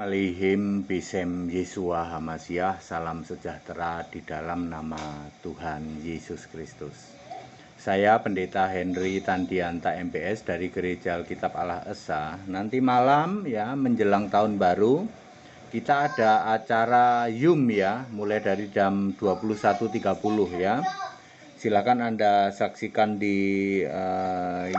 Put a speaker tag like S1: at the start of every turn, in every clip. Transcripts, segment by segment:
S1: Malihim Bisem Yesua Hamasiah, salam sejahtera di dalam nama Tuhan Yesus Kristus. Saya Pendeta Henry Tandianta MPS dari Gereja Alkitab Allah Esa. Nanti malam ya menjelang tahun baru kita ada acara Yum ya, mulai dari jam 21.30 ya. Silakan Anda saksikan di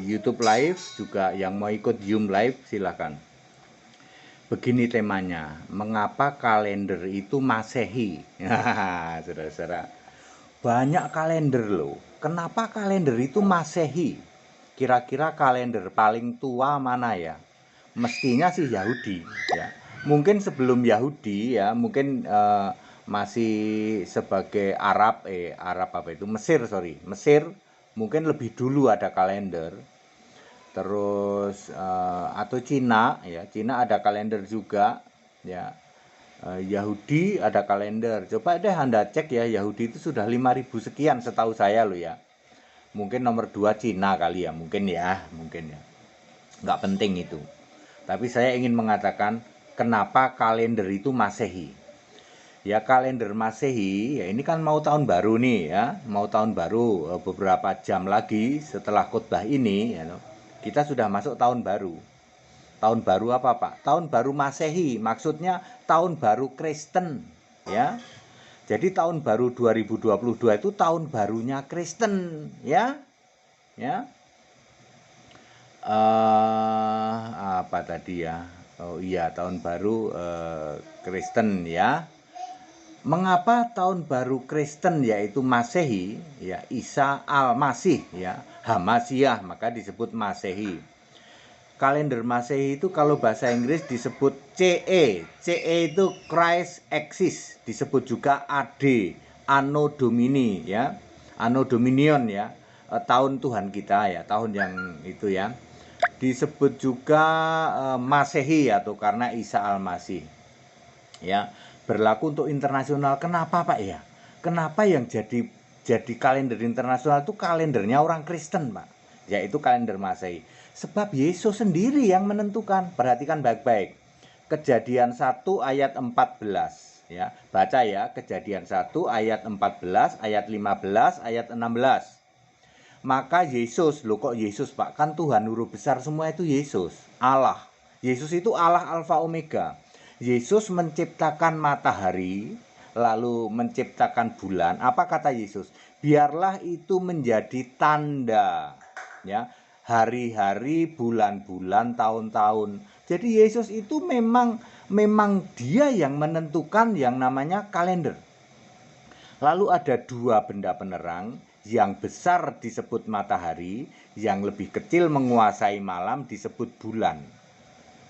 S1: YouTube Live, juga yang mau ikut Yum Live silakan. Begini temanya, mengapa kalender itu Masehi? Saudara-saudara, banyak kalender loh. Kenapa kalender itu Masehi? Kira-kira kalender paling tua mana ya? Mestinya sih Yahudi ya. Mungkin sebelum Yahudi ya, mungkin masih sebagai Arab apa itu? Mesir mungkin lebih dulu ada kalender. Terus atau Cina ya, Cina ada kalender juga ya. Yahudi ada kalender. Coba deh Anda cek ya, Yahudi itu sudah 5.000 sekian setahu saya loh ya. Mungkin nomor 2 Cina kali ya, mungkin ya. Nggak penting itu. Tapi saya ingin mengatakan kenapa kalender itu Masehi. Ya kalender Masehi, ya ini kan mau tahun baru nih ya, mau tahun baru beberapa jam lagi setelah khotbah ini ya, kita sudah masuk tahun baru. Tahun baru apa Pak? Tahun baru Masehi, maksudnya tahun baru Kristen ya. Jadi tahun baru 2022 itu tahun barunya Kristen ya. Ya. Apa tadi ya? Oh iya, tahun baru Kristen ya. Mengapa tahun baru Kristen yaitu Masehi ya, Isa Al-Masih ya, Hamasiah, maka disebut Masehi. Kalender Masehi itu kalau bahasa Inggris disebut CE. CE itu Christ Exist, disebut juga AD, Anno Domini ya. Anno Dominion ya, tahun Tuhan kita ya, tahun yang itu ya. Disebut juga Masehi atau karena Isa Al-Masih. Ya, berlaku untuk internasional. Kenapa Pak ya? Kenapa yang jadi kalender internasional itu kalendernya orang Kristen Pak? Yaitu kalender Masehi. Sebab Yesus sendiri yang menentukan. Perhatikan baik-baik. Kejadian 1 ayat 14 ya. Baca ya, Kejadian 1 ayat 14, ayat 15, ayat 16. Maka Yesus, loh kok Yesus Pak? Kan Tuhan huruf besar semua itu Yesus, Allah. Yesus itu Allah Alfa Omega. Yesus menciptakan matahari, lalu menciptakan bulan. Apa kata Yesus? Biarlah itu menjadi tanda ya, hari-hari, bulan-bulan, tahun-tahun. Jadi Yesus itu memang dia yang menentukan yang namanya kalender. Lalu ada dua benda penerang, yang besar disebut matahari, yang lebih kecil menguasai malam disebut bulan.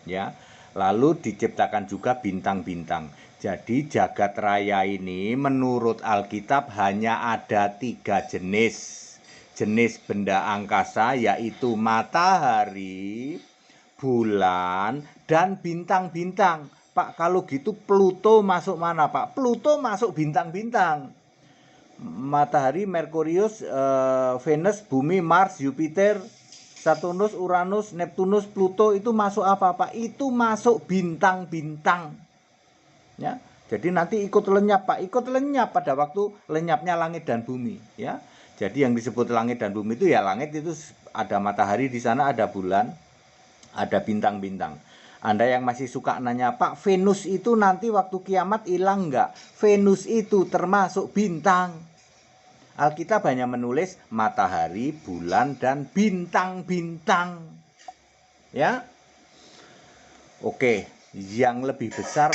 S1: Ya. Lalu diciptakan juga bintang-bintang. Jadi jagat raya ini menurut Alkitab hanya ada 3 jenis. Jenis benda angkasa yaitu matahari, bulan, dan bintang-bintang. Pak, kalau gitu Pluto masuk mana Pak? Pluto masuk bintang-bintang. Matahari, Merkurius, Venus, Bumi, Mars, Jupiter, Saturnus, Uranus, Neptunus, Pluto itu masuk apa Pak? Itu masuk bintang-bintang. Ya. Jadi nanti ikut lenyap Pak, ikut lenyap pada waktu lenyapnya langit dan bumi ya. Jadi yang disebut langit dan bumi itu ya, langit itu ada matahari, di sana ada bulan, ada bintang-bintang. Anda yang masih suka nanya, Pak, Venus itu nanti waktu kiamat hilang enggak? Venus itu termasuk bintang. Alkitab hanya menulis matahari, bulan, dan bintang-bintang. Ya. Oke, yang lebih besar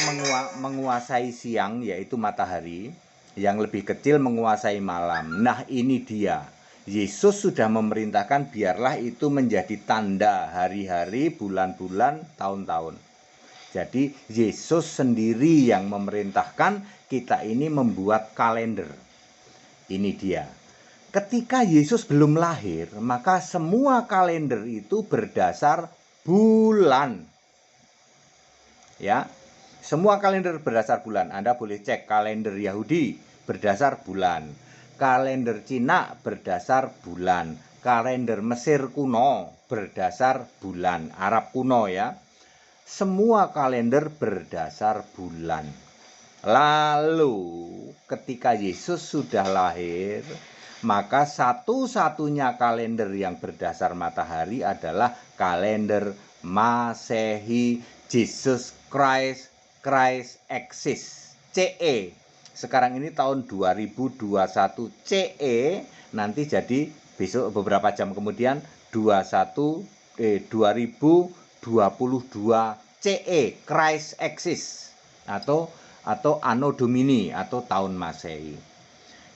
S1: menguasai siang yaitu matahari, yang lebih kecil menguasai malam. Nah, ini dia. Yesus sudah memerintahkan biarlah itu menjadi tanda hari-hari, bulan-bulan, tahun-tahun. Jadi Yesus sendiri yang memerintahkan kita ini membuat kalender. Ini dia. Ketika Yesus belum lahir, maka semua kalender itu berdasar bulan. Ya. Semua kalender berdasar bulan. Anda boleh cek kalender Yahudi berdasar bulan. Kalender Cina berdasar bulan. Kalender Mesir kuno berdasar bulan. Arab kuno ya. semua kalender berdasar bulan. Lalu ketika Yesus sudah lahir, maka satu-satunya kalender yang berdasar matahari adalah kalender Masehi, Jesus Christ exists, CE. Sekarang ini tahun 2021 CE, nanti jadi besok beberapa jam kemudian 2022 CE, Christ exists, atau Anno Domini atau tahun Masehi.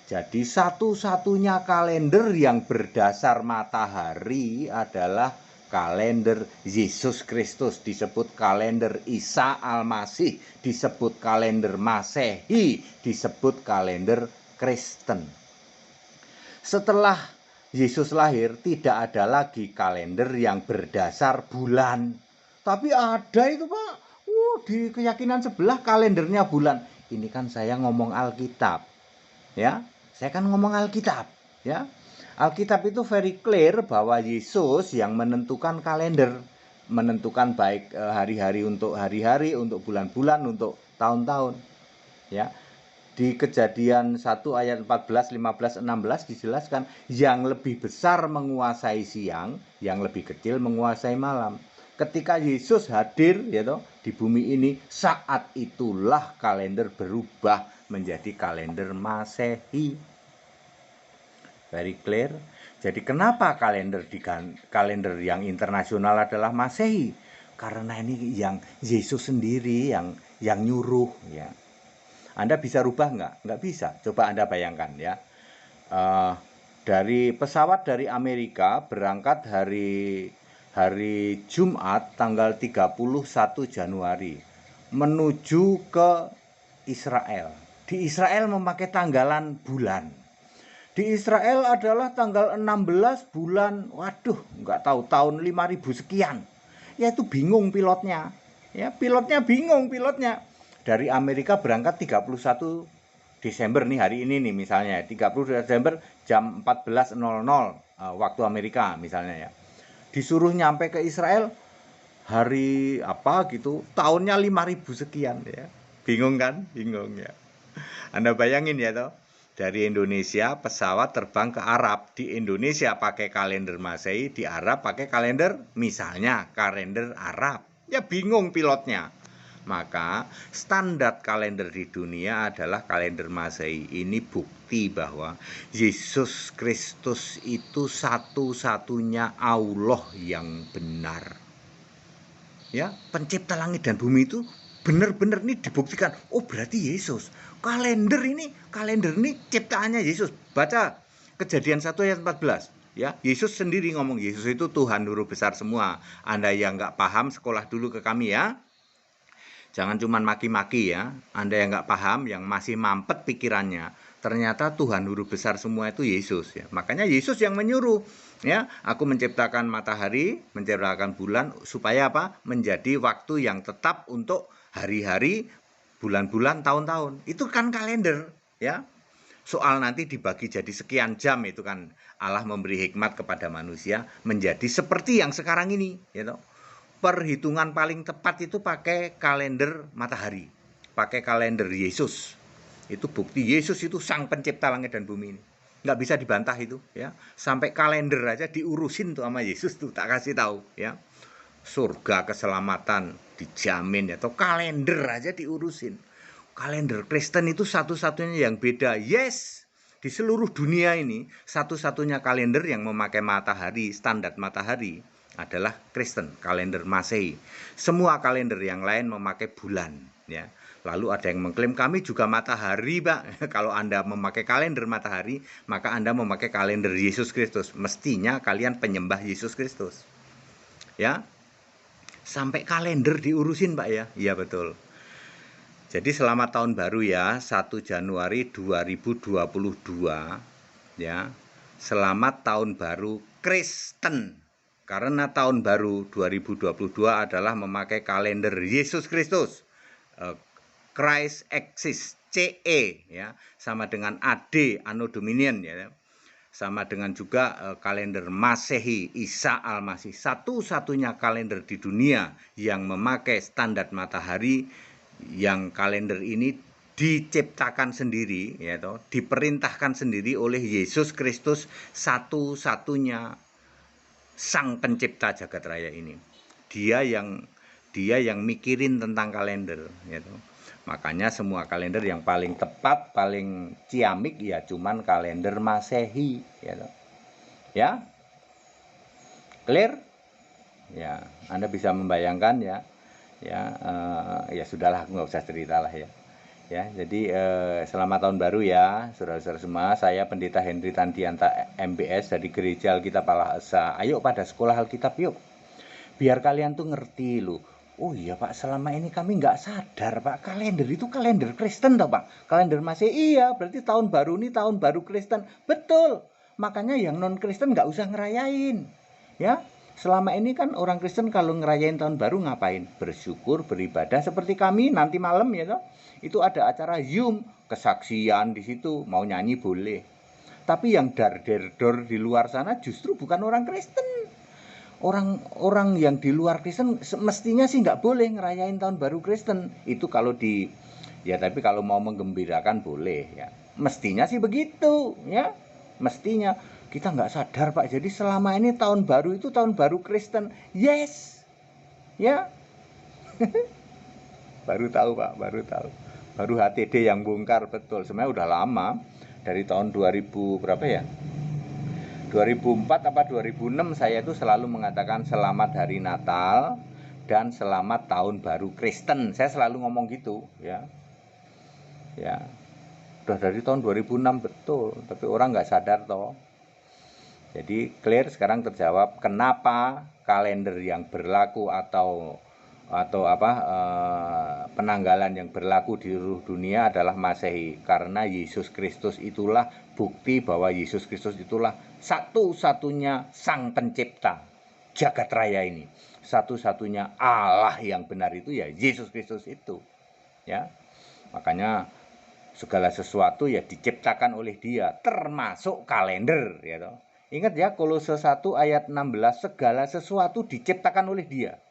S1: Jadi satu-satunya kalender yang berdasar matahari adalah kalender Yesus Kristus, disebut kalender Isa Al-Masih, disebut kalender Masehi, disebut kalender Kristen. Setelah Yesus lahir, tidak ada lagi kalender yang berdasar bulan. Tapi ada itu, Pak. Di keyakinan sebelah kalendernya bulan. Ini kan saya ngomong Alkitab. Ya, saya kan ngomong Alkitab, ya. Alkitab itu very clear bahwa Yesus yang menentukan kalender, menentukan baik hari-hari, untuk bulan-bulan, untuk tahun-tahun. Ya. Di Kejadian 1 ayat 14, 15, 16 dijelaskan yang lebih besar menguasai siang, yang lebih kecil menguasai malam. Ketika Yesus hadir di bumi ini, saat itulah kalender berubah menjadi kalender Masehi. Very clear. Jadi kenapa kalender yang internasional adalah Masehi? Karena ini yang Yesus sendiri yang nyuruh, ya. Anda bisa rubah nggak bisa. Coba Anda bayangkan, ya. Dari pesawat dari Amerika berangkat hari Jumat tanggal 31 Januari menuju ke Israel. Di Israel memakai tanggalan bulan. Di Israel adalah tanggal 16 bulan, waduh, nggak tahu, tahun 5000 sekian. Ya itu bingung pilotnya. Ya, pilotnya bingung pilotnya. Dari Amerika berangkat 31 Desember nih, hari ini nih misalnya, 30 Desember jam 14.00 waktu Amerika misalnya, ya. Disuruh nyampe ke Israel hari apa gitu, tahunnya 5000 sekian, ya. Bingung kan? Bingung, ya. Anda bayangin ya toh, dari Indonesia pesawat terbang ke Arab, di Indonesia pakai kalender Masehi, di Arab pakai kalender misalnya kalender Arab. Ya bingung pilotnya. Maka standar kalender di dunia adalah kalender Masehi. Ini bukti bahwa Yesus Kristus itu satu-satunya Allah yang benar. Ya, pencipta langit dan bumi itu benar-benar ini dibuktikan. Oh, berarti Yesus. Kalender ini ciptaannya Yesus. Baca Kejadian 1 ayat 14. Ya, Yesus sendiri ngomong, Yesus itu Tuhan huruf besar semua. Anda yang nggak paham, sekolah dulu ke kami, ya. Jangan cuma maki-maki, ya. Anda yang nggak paham, yang masih mampet pikirannya, ternyata Tuhan huruf besar semua itu Yesus, ya. Makanya Yesus yang menyuruh, ya, aku menciptakan matahari, menciptakan bulan supaya apa? Menjadi waktu yang tetap untuk hari-hari, bulan-bulan, tahun-tahun. Itu kan kalender, ya. Soal nanti dibagi jadi sekian jam, itu kan Allah memberi hikmat kepada manusia menjadi seperti yang sekarang ini, ya. Perhitungan paling tepat itu pakai kalender matahari, pakai kalender Yesus. Itu bukti Yesus itu sang pencipta langit dan bumi ini. Nggak bisa dibantah itu, ya. Sampai kalender aja diurusin tuh sama Yesus tuh, tak kasih tahu, ya. Surga keselamatan dijamin, ya. Atau kalender aja diurusin. Kalender Kristen itu satu-satunya yang beda. Yes, di seluruh dunia ini satu-satunya kalender yang memakai matahari, standar matahari adalah Kristen, kalender Masehi. Semua kalender yang lain memakai bulan, ya. Lalu ada yang mengklaim kami juga matahari, Pak. Kalau Anda memakai kalender matahari, maka Anda memakai kalender Yesus Kristus. Mestinya kalian penyembah Yesus Kristus. Ya. Sampai kalender diurusin, Pak, ya. Iya, betul. Jadi selamat tahun baru, ya, 1 Januari 2022, ya. Selamat tahun baru Kristen. Karena tahun baru 2022 adalah memakai kalender Yesus Kristus. Christ exists, CE, ya, sama dengan AD, Anno Domini, ya. sama dengan juga kalender Masehi Isa Al-Masih, satu-satunya kalender di dunia yang memakai standar matahari, yang kalender ini diciptakan sendiri, ya toh, diperintahkan sendiri oleh Yesus Kristus, satu-satunya sang pencipta jagat raya ini. Dia yang mikirin tentang kalender, ya toh. Makanya semua kalender yang paling tepat, paling ciamik ya cuman kalender Masehi, ya toh. Ya, clear? Ya, Anda bisa membayangkan ya. Ya sudahlah, nggak usah cerita lah ya. Ya, jadi selamat tahun baru ya, saudara-saudara semua. Saya Pendeta Henry Tandianta MBS dari Gereja Alkitab Allah Esa. Ayo pada sekolah Alkitab yuk. Biar kalian tuh ngerti loh. Oh iya Pak, selama ini kami nggak sadar Pak, kalender itu kalender Kristen toh Pak. Kalender masih iya, berarti tahun baru ini tahun baru Kristen. Betul. Makanya yang non Kristen nggak usah ngerayain. Ya, selama ini kan orang Kristen kalau ngerayain tahun baru ngapain? Bersyukur, beribadah seperti kami nanti malam ya toh. Itu ada acara Zoom, kesaksian di situ, mau nyanyi boleh. Tapi yang dar-der-dor di luar sana justru bukan orang Kristen. Orang-orang yang di luar Kristen mestinya sih nggak boleh ngerayain tahun baru Kristen. Itu kalau ya, tapi kalau mau menggembirakan boleh ya. Mestinya sih begitu ya. Mestinya kita nggak sadar Pak. Jadi selama ini tahun baru itu tahun baru Kristen. Yes. Ya. Baru tahu Pak, baru tahu. Baru HTD yang bongkar, betul. Sebenarnya udah lama, dari tahun 2000 berapa ya? 2004 apa 2006 saya itu selalu mengatakan selamat hari Natal dan selamat tahun baru Kristen. Saya selalu ngomong gitu ya. Ya. Udah dari tahun 2006 betul, tapi orang nggak sadar toh. Jadi clear, sekarang terjawab kenapa kalender yang berlaku atau penanggalan yang berlaku di seluruh dunia adalah Masehi, karena Yesus Kristus itulah bukti bahwa Yesus Kristus itulah satu-satunya sang pencipta jagat raya ini. Satu-satunya Allah yang benar itu ya Yesus Kristus itu. Ya. Makanya segala sesuatu ya diciptakan oleh Dia, termasuk kalender ya toh. Ingat ya, Kolose 1 ayat 16, segala sesuatu diciptakan oleh Dia.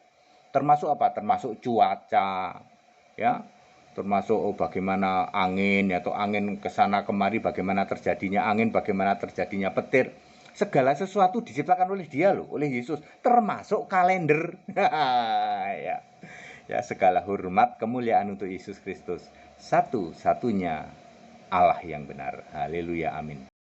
S1: Termasuk apa? Termasuk cuaca, ya, termasuk bagaimana angin, atau angin kesana kemari, bagaimana terjadinya angin, bagaimana terjadinya petir. Segala sesuatu diciptakan oleh Dia loh, oleh Yesus, termasuk kalender. Ya, ya, segala hormat kemuliaan untuk Yesus Kristus, satu-satunya Allah yang benar. Haleluya, amin.